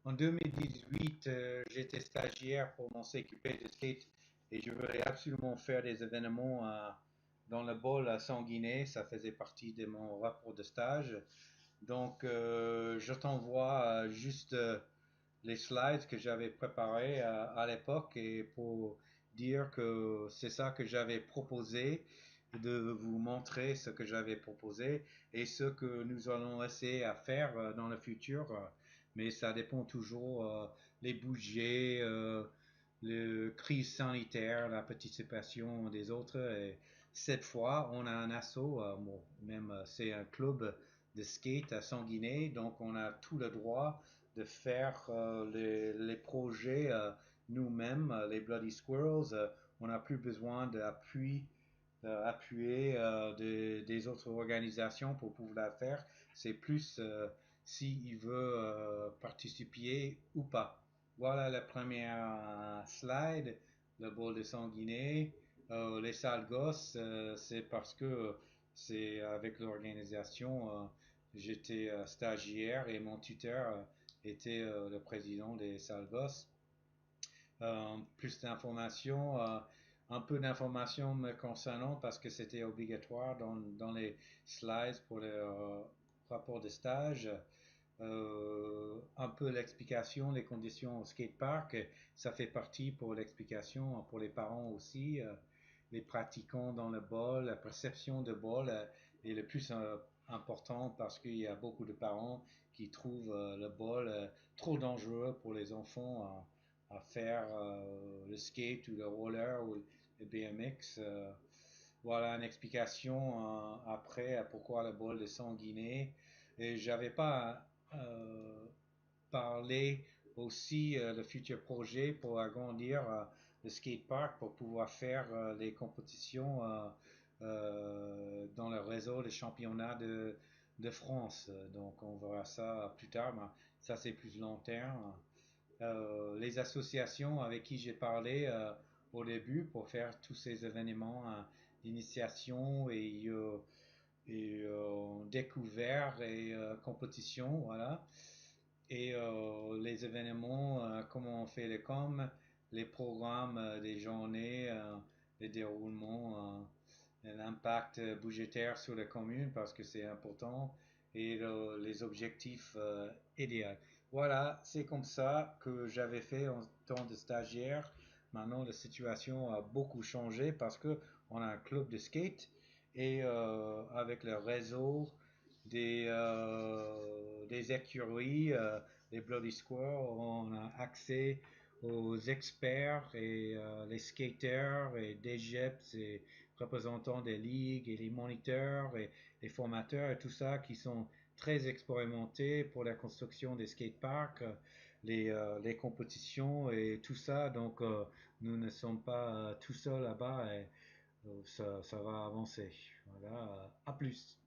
En 2018, j'étais stagiaire pour m'en s'occuper de skate et je voulais absolument faire des événements dans le bol à Sanguinet. Ça faisait partie de mon rapport de stage. Donc, je t'envoie juste les slides que j'avais préparés à l'époque et pour dire que c'est ça que j'avais proposé, de vous montrer ce que j'avais proposé et ce que nous allons essayer à faire dans le futur. Mais ça dépend toujours les budgets, le crise sanitaire, la participation des autres. Et cette fois, on a un assaut, bon, même c'est un club de skate à Sanguinet, donc on a tout le droit de faire les projets nous-mêmes, les Bloody Squirrels. On n'a plus besoin d'appui, appuyer des autres organisations pour pouvoir la faire. C'est plus s'il veut participer ou pas. Voilà la première slide, le bol de Sanguinet. Les sales gosses, c'est parce que c'est avec l'organisation, j'étais stagiaire et mon tuteur était le président des sales gosses. Plus d'informations, un peu d'informations me concernant parce que c'était obligatoire dans les slides pour le rapport de stage. Un peu l'explication des conditions au skatepark, ça fait partie pour l'explication pour les parents aussi. Les pratiquants dans le bol, la perception de bol est le plus important parce qu'il y a beaucoup de parents qui trouvent le bol trop dangereux pour les enfants à faire le skate ou le roller ou le BMX. Voilà une explication après pourquoi le bol de Sanguinet. Et j'avais pas parlé aussi le futur projet pour agrandir le skatepark pour pouvoir faire les compétitions dans le réseau des championnats de France. Donc on verra ça plus tard, mais ça c'est plus long terme. Les associations avec qui j'ai parlé au début pour faire tous ces événements d'initiation et découvert et compétition, voilà. Et les événements, comment on fait les coms, les programmes des journées, les déroulements, l'impact budgétaire sur la commune parce que c'est important et les objectifs idéaux. Voilà, c'est comme ça que j'avais fait en temps de stagiaire. Maintenant, la situation a beaucoup changé parce que on a un club de skate et avec le réseau des écuries, les Bloody Square, on a accès aux experts et les skaters et des GEPS et représentants des ligues et les moniteurs et les formateurs et tout ça qui sont très expérimentés pour la construction des skateparks, les compétitions et tout ça. Donc, nous ne sommes pas tout seuls là-bas et ça va avancer. Voilà, à plus.